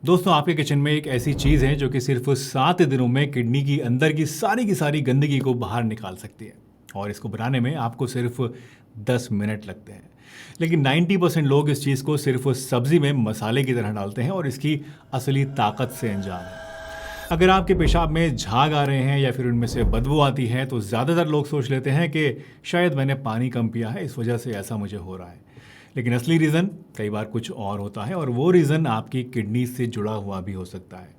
दोस्तों, आपके किचन में एक ऐसी चीज़ है जो कि सिर्फ 7 दिनों में किडनी की अंदर की सारी गंदगी को बाहर निकाल सकती है और इसको बनाने में आपको सिर्फ 10 मिनट लगते हैं। लेकिन 90% लोग इस चीज़ को सिर्फ सब्जी में मसाले की तरह डालते हैं और इसकी असली ताकत से अनजान है। अगर आपके पेशाब में झाग आ रहे हैं या फिर उनमें से बदबू आती है तो ज़्यादातर लोग सोच लेते हैं कि शायद मैंने पानी कम पिया है, इस वजह से ऐसा मुझे हो रहा है। लेकिन असली रीज़न कई बार कुछ और होता है और वो रीज़न आपकी किडनी से जुड़ा हुआ भी हो सकता है।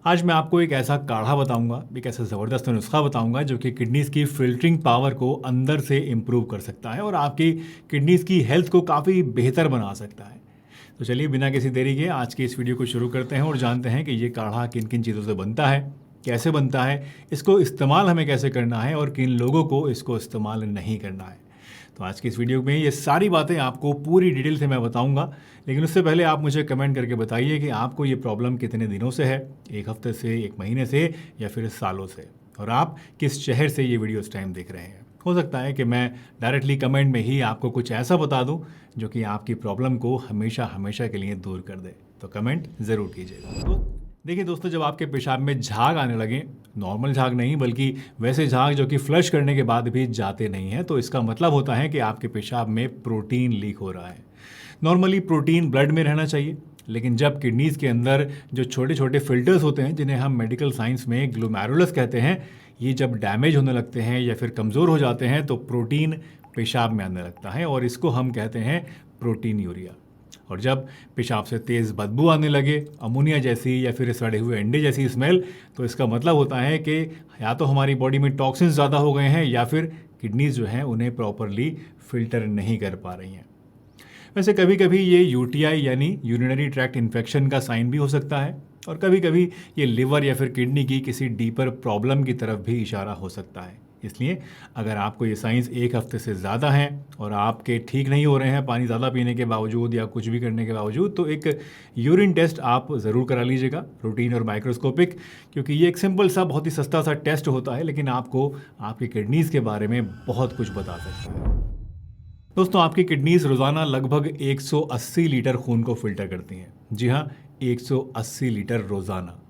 आज मैं आपको एक ऐसा काढ़ा बताऊंगा, एक ऐसा ज़बरदस्त नुस्खा बताऊंगा जो कि किडनीज़ की फिल्टरिंग पावर को अंदर से इम्प्रूव कर सकता है और आपकी किडनीज़ की हेल्थ को काफ़ी बेहतर बना सकता है। तो चलिए बिना किसी देरी के आज की इस वीडियो को शुरू करते हैं और जानते हैं कि ये काढ़ा किन किन चीज़ों से बनता है, कैसे बनता है, इसको इस्तेमाल हमें कैसे करना है और किन लोगों को इसको इस्तेमाल नहीं करना है। तो आज की इस वीडियो में ये सारी बातें आपको पूरी डिटेल से मैं बताऊंगा। लेकिन उससे पहले आप मुझे कमेंट करके बताइए कि आपको ये प्रॉब्लम कितने दिनों से है, एक हफ्ते से, एक महीने से या फिर सालों से, और आप किस शहर से ये वीडियो इस टाइम देख रहे हैं। हो सकता है कि मैं डायरेक्टली कमेंट में ही आपको कुछ ऐसा बता दूं जो कि आपकी प्रॉब्लम को हमेशा हमेशा के लिए दूर कर दे। तो कमेंट ज़रूर कीजिएगा। तो देखिए दोस्तों, जब आपके पेशाब में झाग आने लगे, नॉर्मल झाग नहीं बल्कि वैसे झाग जो कि फ्लश करने के बाद भी जाते नहीं हैं, तो इसका मतलब होता है कि आपके पेशाब में प्रोटीन लीक हो रहा है। नॉर्मली प्रोटीन ब्लड में रहना चाहिए, लेकिन जब किडनीज़ के अंदर जो छोटे छोटे फिल्टर्स होते हैं जिन्हें हम मेडिकल साइंस में ग्लोमेरुलस कहते हैं, ये जब डैमेज होने लगते हैं या फिर कमज़ोर हो जाते हैं तो प्रोटीन पेशाब में आने लगता है और इसको हम कहते हैं प्रोटीन यूरिया। और जब पेशाब से तेज़ बदबू आने लगे, अमोनिया जैसी या फिर सड़े हुए अंडे जैसी स्मेल, तो इसका मतलब होता है कि या तो हमारी बॉडी में टॉक्सिन्स ज़्यादा हो गए हैं या फिर किडनीज़ जो हैं उन्हें प्रॉपरली फिल्टर नहीं कर पा रही हैं। वैसे कभी कभी ये यूटीआई यानी यूरिनरी ट्रैक्ट इन्फेक्शन का साइन भी हो सकता है और कभी कभी ये लिवर या फिर किडनी की किसी डीपर प्रॉब्लम की तरफ भी इशारा हो सकता है। इसलिए अगर आपको ये साइंस एक हफ्ते से ज़्यादा हैं और आपके ठीक नहीं हो रहे हैं पानी ज़्यादा पीने के बावजूद या कुछ भी करने के बावजूद, तो एक यूरिन टेस्ट आप ज़रूर करा लीजिएगा, रूटीन और माइक्रोस्कोपिक, क्योंकि ये एक सिंपल सा बहुत ही सस्ता सा टेस्ट होता है लेकिन आपको आपकी किडनीज़ के बारे में बहुत कुछ बता सकता है। दोस्तों, आपकी किडनीज़ रोज़ाना लगभग 180 लीटर खून को फिल्टर करती हैं। जी हाँ, 180 लीटर रोज़ाना।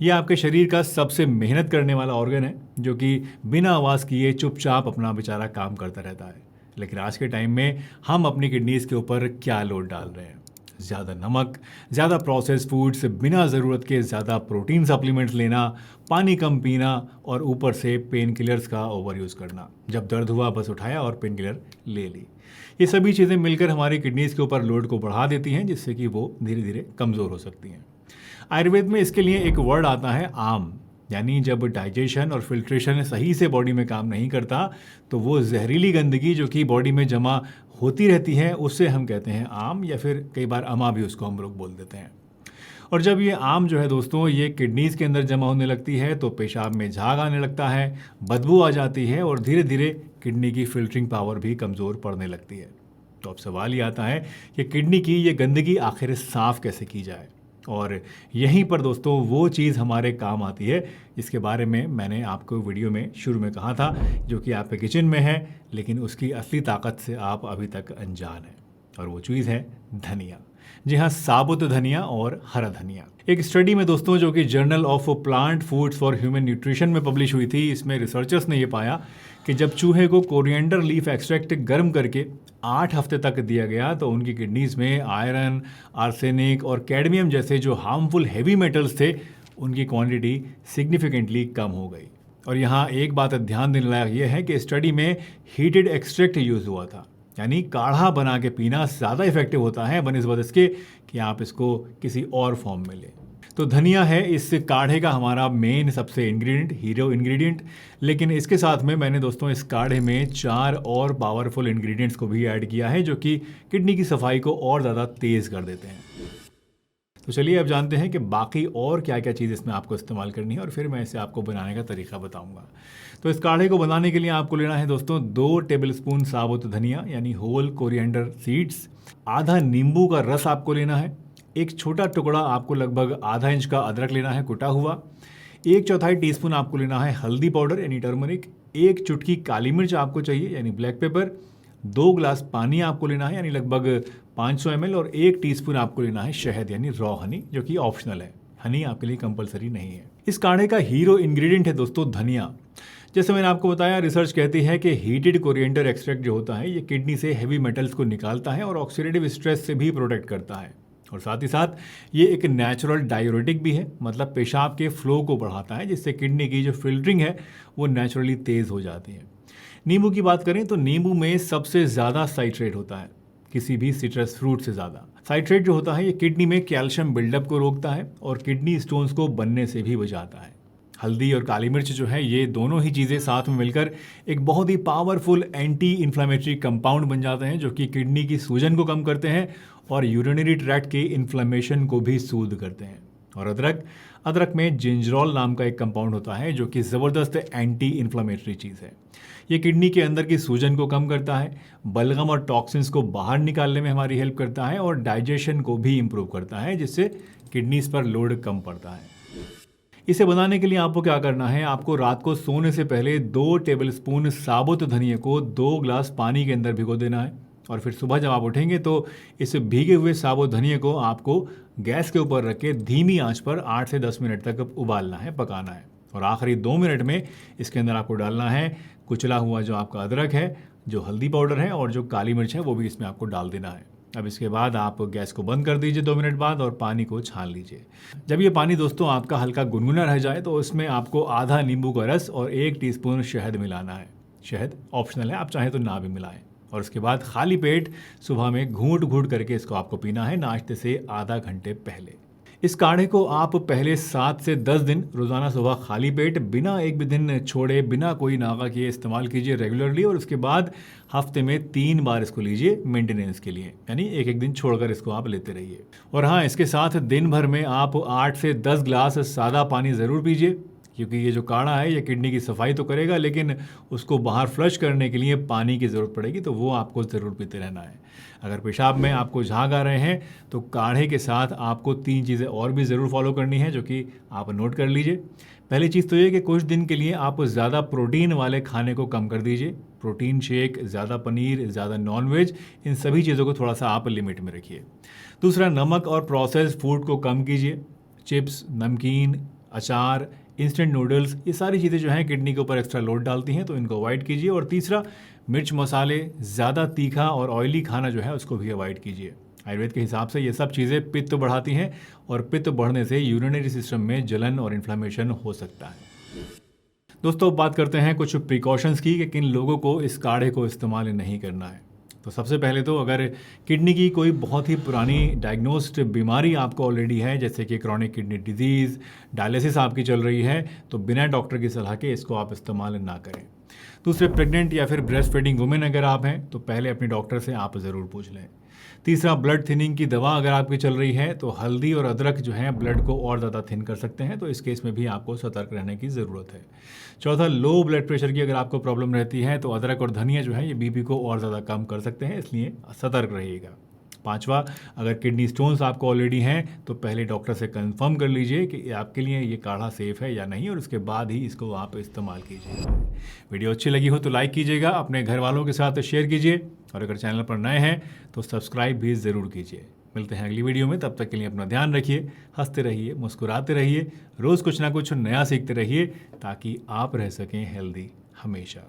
ये आपके शरीर का सबसे मेहनत करने वाला ऑर्गन है जो कि बिना आवाज़ किए चुपचाप अपना बेचारा काम करता रहता है। लेकिन आज के टाइम में हम अपनी किडनीज़ के ऊपर क्या लोड डाल रहे हैं? ज़्यादा नमक, ज़्यादा प्रोसेस फूड्स, बिना ज़रूरत के ज़्यादा प्रोटीन सप्लीमेंट्स लेना, पानी कम पीना और ऊपर से पेन किलर्स का ओवर यूज़ करना। जब दर्द हुआ बस उठाया और पेन किलर ले ली। ये सभी चीज़ें मिलकर हमारी किडनीज़ के ऊपर लोड को बढ़ा देती हैं जिससे कि वो धीरे धीरे कमज़ोर हो सकती हैं। आयुर्वेद में इसके लिए एक वर्ड आता है आम, यानी जब डाइजेशन और फिल्ट्रेशन सही से बॉडी में काम नहीं करता तो वो जहरीली गंदगी जो कि बॉडी में जमा होती रहती है उससे हम कहते हैं आम, या फिर कई बार अमा भी उसको हम लोग बोल देते हैं। और जब ये आम जो है दोस्तों ये किडनीज़ के अंदर जमा होने लगती है तो पेशाब में झाग आने लगता है, बदबू आ जाती है और धीरे धीरे किडनी की फिल्टरिंग पावर भी कमज़ोर पड़ने लगती है। तो अब सवाल ये आता है कि किडनी की ये गंदगी आखिर साफ़ कैसे की जाए, और यहीं पर दोस्तों वो चीज़ हमारे काम आती है जिसके बारे में मैंने आपको वीडियो में शुरू में कहा था, जो कि आपके किचन में है लेकिन उसकी असली ताकत से आप अभी तक अनजान हैं। और वो चीज़ है धनिया। जी हाँ, साबुत धनिया और हरा धनिया। एक स्टडी में दोस्तों जो कि journal of plant foods for human nutrition में पब्लिश हुई थी, इसमें रिसर्चर्स ने ये पाया कि जब चूहे को कोरिएंडर लीफ एक्सट्रैक्ट गर्म करके 8 हफ्ते तक दिया गया तो उनकी किडनीज़ में आयरन, आर्सेनिक और कैडमियम जैसे जो हार्मफुल हैवी मेटल्स थे उनकी क्वांटिटी सिग्निफिकेंटली कम हो गई। और यहाँ एक बात ध्यान देने लायक ये है कि स्टडी में हीटेड एक्सट्रैक्ट यूज़ हुआ था, यानी काढ़ा बना के पीना ज़्यादा इफेक्टिव होता है बनिस्बत इसके कि आप इसको किसी और फॉर्म में लें। तो धनिया है इस काढ़े का हमारा मेन सबसे इंग्रेडिएंट, हीरो इंग्रेडिएंट। लेकिन इसके साथ में मैंने दोस्तों इस काढ़े में 4 और पावरफुल इंग्रेडिएंट्स को भी ऐड किया है जो कि किडनी की सफाई को और ज़्यादा तेज़ कर देते हैं। तो चलिए अब जानते हैं कि बाकी और क्या क्या चीज़ इसमें आपको इस्तेमाल करनी है और फिर मैं इसे आपको बनाने का तरीका बताऊंगा। तो इस काढ़े को बनाने के लिए आपको लेना है दोस्तों 2 टेबलस्पून साबुत धनिया यानी होल कोरिएंडर सीड्स, आधा नींबू का रस आपको लेना है, एक छोटा टुकड़ा आपको लगभग आधा इंच का अदरक लेना है कुटा हुआ, 1/4 टीस्पून आपको लेना है हल्दी पाउडर यानी टर्मरिक, 1 चुटकी काली मिर्च आपको चाहिए यानी ब्लैक पेपर, 2 ग्लास पानी आपको लेना है यानी लगभग 500 ml और 1 टीस्पून आपको लेना है शहद यानी रॉ हनी, जो कि ऑप्शनल है। हनी आपके लिए कंपलसरी नहीं है। इस काढ़े का हीरो इंग्रेडिएंट है दोस्तों धनिया। जैसे मैंने आपको बताया, रिसर्च कहती है कि हीटेड कोरिएंडर एक्सट्रैक्ट जो होता है ये किडनी से हेवी मेटल्स को निकालता है और ऑक्सीडेटिव स्ट्रेस से भी प्रोटेक्ट करता है। और साथ ही साथ ये एक नेचुरल डायूरेटिक भी है, मतलब पेशाब के फ्लो को बढ़ाता है, जिससे किडनी की जो फिल्टरिंग है वो नेचुरली तेज़ हो जाती है। नींबू की बात करें तो नींबू में सबसे ज़्यादा साइट्रेट होता है, किसी भी सिट्रस फ्रूट से ज़्यादा। साइट्रेट जो होता है ये किडनी में कैल्शियम बिल्डअप को रोकता है और किडनी स्टोन्स को बनने से भी बचाता है। हल्दी और काली मिर्च जो है ये दोनों ही चीज़ें साथ में मिलकर एक बहुत ही पावरफुल एंटी इन्फ्लामेटरी कंपाउंड बन जाते हैं, जो कि किडनी की सूजन को कम करते हैं और यूरिनरी ट्रैक्ट के इन्फ्लेमेशन को भी सूद करते हैं। और अदरक में जिंजरोल नाम का एक कंपाउंड होता है जो कि ज़बरदस्त एंटी इन्फ्लेमेटरी चीज़ है। ये किडनी के अंदर की सूजन को कम करता है, बलगम और टॉक्सिन्स को बाहर निकालने में हमारी हेल्प करता है और डाइजेशन को भी इम्प्रूव करता है, जिससे किडनीज पर लोड कम पड़ता है। इसे बनाने के लिए आपको क्या करना है, आपको रात को सोने से पहले 2 टेबलस्पून साबुत धनिया को 2 ग्लास पानी के अंदर भिगो देना है और फिर सुबह जब आप उठेंगे तो इस भीगे हुए साबुत धनिया को आपको गैस के ऊपर रख के धीमी आंच पर 8 से 10 मिनट तक उबालना है, पकाना है। और आखिरी 2 मिनट में इसके अंदर आपको डालना है कुचला हुआ जो आपका अदरक है, जो हल्दी पाउडर है और जो काली मिर्च है वो भी इसमें आपको डाल देना है। अब इसके बाद आप गैस को बंद कर दीजिए 2 मिनट बाद और पानी को छान लीजिए। जब ये पानी दोस्तों आपका हल्का गुनगुना रह जाए तो उसमें आपको आधा नींबू का रस और 1 टीस्पून शहद मिलाना है। शहद ऑप्शनल है, आप चाहें तो ना भी मिलाएं। और उसके बाद खाली पेट सुबह में घूंट घूंट करके इसको आपको पीना है, नाश्ते से आधा घंटे पहले। इस काढ़े को आप पहले 7 से 10 दिन रोज़ाना सुबह खाली पेट बिना एक भी दिन छोड़े, बिना कोई नागा किए इस्तेमाल कीजिए रेगुलरली। और उसके बाद हफ्ते में 3 बार इसको लीजिए मेंटेनेंस के लिए, यानी एक दिन छोड़कर इसको आप लेते रहिए। और हाँ, इसके साथ दिन भर में आप 8 से 10 ग्लास सादा पानी ज़रूर पीजिए, क्योंकि ये जो काढ़ा है ये किडनी की सफाई तो करेगा लेकिन उसको बाहर फ्लश करने के लिए पानी की ज़रूरत पड़ेगी, तो वो आपको ज़रूर पीते रहना है। अगर पेशाब में आपको झाग आ रहे हैं तो काढ़े के साथ आपको 3 चीज़ें और भी ज़रूर फॉलो करनी है, जो कि आप नोट कर लीजिए। पहली चीज़ तो ये कि कुछ दिन के लिए आप ज़्यादा प्रोटीन वाले खाने को कम कर दीजिए। प्रोटीन शेक, ज़्यादा पनीर, ज़्यादा नॉनवेज, इन सभी चीज़ों को थोड़ा सा आप लिमिट में रखिए। दूसरा, नमक और प्रोसेस्ड फूड को कम कीजिए। चिप्स, नमकीन, अचार, इंस्टेंट नूडल्स, ये सारी चीज़ें जो हैं किडनी के ऊपर एक्स्ट्रा लोड डालती हैं, तो इनको अवॉइड कीजिए। और तीसरा, मिर्च मसाले, ज़्यादा तीखा और ऑयली खाना जो है उसको भी अवॉइड कीजिए। आयुर्वेद के हिसाब से ये सब चीज़ें पित्त बढ़ाती हैं और पित्त बढ़ने से यूरिनरी सिस्टम में जलन और इन्फ्लेमेशन हो सकता है। दोस्तों, बात करते हैं कुछ प्रिकॉशंस की कि किन लोगों को इस काढ़े को इस्तेमाल नहीं करना है। तो सबसे पहले तो अगर किडनी की कोई बहुत ही पुरानी डायग्नोस्ड बीमारी आपको ऑलरेडी है, जैसे कि क्रॉनिक किडनी डिजीज़, डायलिसिस आपकी चल रही है, तो बिना डॉक्टर की सलाह के इसको आप इस्तेमाल ना करें। दूसरे, प्रेग्नेंट या फिर ब्रेस्ट फीडिंग वुमेन अगर आप हैं तो पहले अपने डॉक्टर से आप ज़रूर पूछ लें। तीसरा, ब्लड थिनिंग की दवा अगर आपकी चल रही है तो हल्दी और अदरक जो है ब्लड को और ज़्यादा थिन कर सकते हैं, तो इस केस में भी आपको सतर्क रहने की ज़रूरत है। चौथा, लो ब्लड प्रेशर की अगर आपको प्रॉब्लम रहती है तो अदरक और धनिया जो है ये बीपी को और ज़्यादा कम कर सकते हैं, इसलिए सतर्क रहिएगा। पांचवा, अगर किडनी स्टोन्स आपको ऑलरेडी हैं तो पहले डॉक्टर से कंफर्म कर लीजिए कि आपके लिए ये काढ़ा सेफ़ है या नहीं, और उसके बाद ही इसको आप इस्तेमाल कीजिए। वीडियो अच्छी लगी हो तो लाइक कीजिएगा, अपने घर वालों के साथ शेयर कीजिए, और अगर चैनल पर नए हैं तो सब्सक्राइब भी ज़रूर कीजिए। मिलते हैं अगली वीडियो में, तब तक के लिए अपना ध्यान रखिए, हंसते रहिए, मुस्कुराते रहिए, रोज़ कुछ ना कुछ नया सीखते रहिए, ताकि आप रह सकें हेल्दी हमेशा।